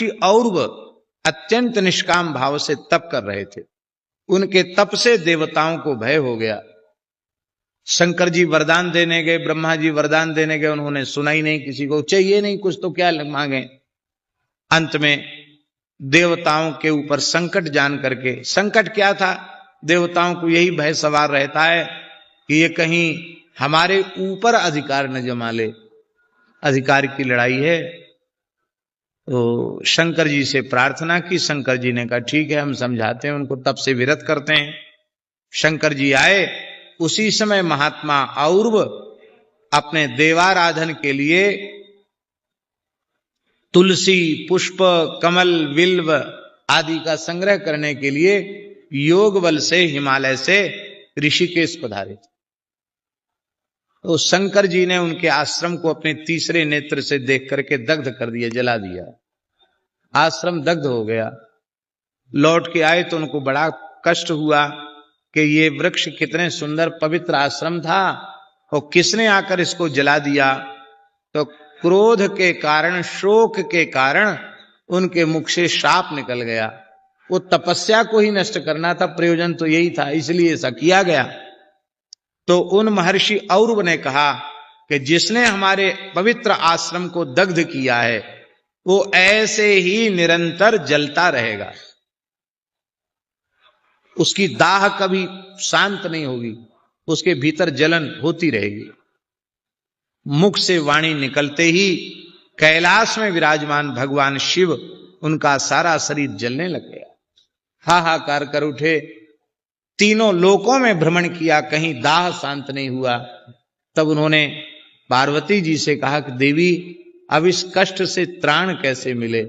महर्षि औरव अत्यंत निष्काम भाव से तप कर रहे थे। उनके तप से देवताओं को भय हो गया। शंकर जी वरदान देने गए, ब्रह्मा जी वरदान देने गए, उन्होंने सुना ही नहीं, किसी को चाहिए नहीं कुछ तो क्या मांगे। अंत में देवताओं के ऊपर संकट जान करके, संकट क्या था, देवताओं को यही भय सवार रहता है कि ये कहीं हमारे ऊपर अधिकार न जमा ले, अधिकार की लड़ाई है। तो शंकर जी से प्रार्थना की। शंकर जी ने कहा ठीक है, हम समझाते हैं उनको, तप से विरत करते हैं। शंकर जी आए। उसी समय महात्मा औरव अपने देवाराधन के लिए तुलसी, पुष्प, कमल, बिल्व आदि का संग्रह करने के लिए योग बल से हिमालय से ऋषिकेश पधारे थे। तो शंकर जी ने उनके आश्रम को अपने तीसरे नेत्र से देख करके दग्ध कर दिया, जला दिया। आश्रम दग्ध हो गया। लौट के आए तो उनको बड़ा कष्ट हुआ कि ये वृक्ष कितने सुंदर पवित्र आश्रम था और किसने आकर इसको जला दिया। तो क्रोध के कारण, शोक के कारण उनके मुख से शाप निकल गया। वो तपस्या को ही नष्ट करना था, प्रयोजन तो यही था, इसलिए ऐसा किया गया। तो उन महर्षि औरव ने कहा कि जिसने हमारे पवित्र आश्रम को दग्ध किया है वो ऐसे ही निरंतर जलता रहेगा, उसकी दाह कभी शांत नहीं होगी, उसके भीतर जलन होती रहेगी। मुख से वाणी निकलते ही कैलाश में विराजमान भगवान शिव, उनका सारा शरीर जलने लग गया। हाहाकार कर उठे, तीनों लोकों में भ्रमण किया, कहीं दाह शांत नहीं हुआ। तब उन्होंने पार्वती जी से कहा कि देवी अब इस कष्ट से त्राण कैसे मिले,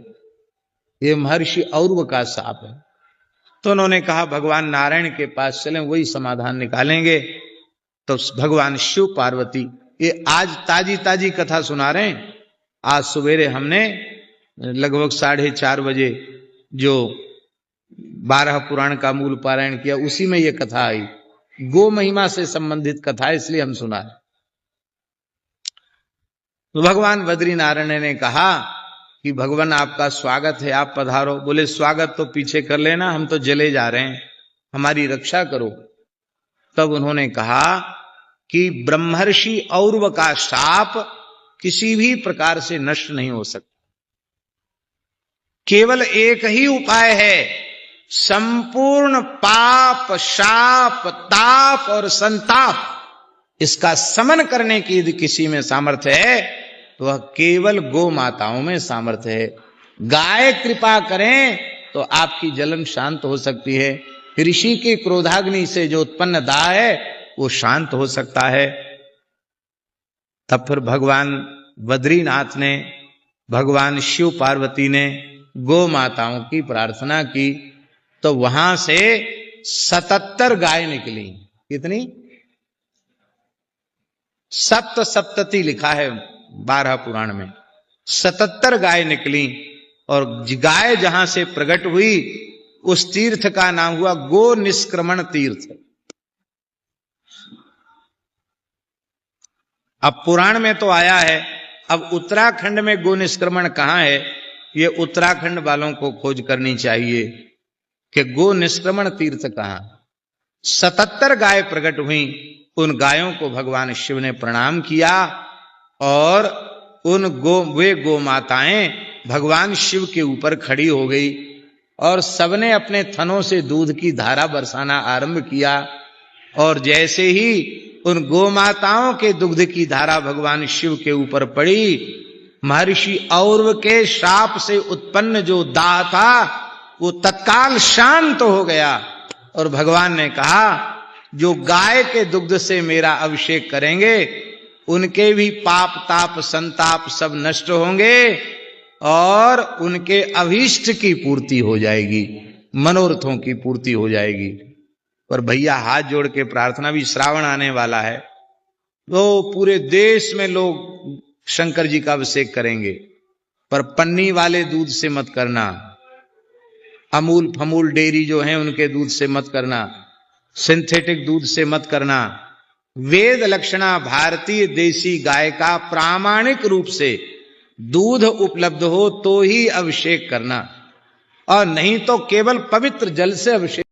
ये महर्षि औरव का शाप है। तो उन्होंने कहा भगवान नारायण के पास चलें, वही समाधान निकालेंगे। तो भगवान शिव पार्वती, ये आज ताजी ताजी कथा सुना रहे हैं। आज सवेरे हमने लगभग 4:30 बजे जो 12 पुराण का मूल पारायण किया, उसी में ये कथा आई। गो महिमा से संबंधित कथा है, इसलिए हम सुना है। तो भगवान बद्रीनारायण ने कहा कि भगवान आपका स्वागत है, आप पधारो। बोले स्वागत तो पीछे कर लेना, हम तो जले जा रहे हैं, हमारी रक्षा करो। तब उन्होंने कहा कि ब्रह्मर्षि औरव का शाप किसी भी प्रकार से नष्ट नहीं हो सकता। केवल एक ही उपाय है, संपूर्ण पाप, शाप, ताप और संताप, इसका समन करने की यदि किसी में सामर्थ्य है तो वह केवल गो माताओं में सामर्थ्य है। गाय कृपा करें तो आपकी जलन शांत हो सकती है। ऋषि के क्रोधाग्नि से जो उत्पन्न दाह है वो शांत हो सकता है। तब फिर भगवान बद्रीनाथ ने, भगवान शिव पार्वती ने गो माताओं की प्रार्थना की। तो वहां से 77 गाय निकली। कितनी? सप्तती लिखा है 12 पुराण में। 77 गाय निकली और गाय जहां से प्रकट हुई उस तीर्थ का नाम हुआ गो निष्क्रमण तीर्थ। अब पुराण में तो आया है, अब उत्तराखंड में गो निष्क्रमण कहां है, ये उत्तराखंड वालों को खोज करनी चाहिए कि गो निष्क्रमण तीर्थ कहां। 77 गाय प्रकट हुई। उन गायों को भगवान शिव ने प्रणाम किया और वे गो माताएं भगवान शिव के ऊपर खड़ी हो गई और सबने अपने थनों से दूध की धारा बरसाना आरंभ किया। और जैसे ही उन गो माताओं के दुग्ध की धारा भगवान शिव के ऊपर पड़ी, महर्षि औरव के शाप से उत्पन्न जो दाह था वो तत्काल शांत हो गया। और भगवान ने कहा जो गाय के दुग्ध से मेरा अभिषेक करेंगे उनके भी पाप, ताप, संताप सब नष्ट होंगे और उनके अभीष्ट की पूर्ति हो जाएगी, मनोरथों की पूर्ति हो जाएगी। पर भैया हाथ जोड़ के प्रार्थना, भी श्रावण आने वाला है तो पूरे देश में लोग शंकर जी का अभिषेक करेंगे, पर पन्नी वाले दूध से मत करना, अमूल फमूल डेयरी जो है उनके दूध से मत करना, सिंथेटिक दूध से मत करना। वेद लक्षणा भारतीय देसी गाय का प्रामाणिक रूप से दूध उपलब्ध हो तो ही अभिषेक करना, और नहीं तो केवल पवित्र जल से अभिषेक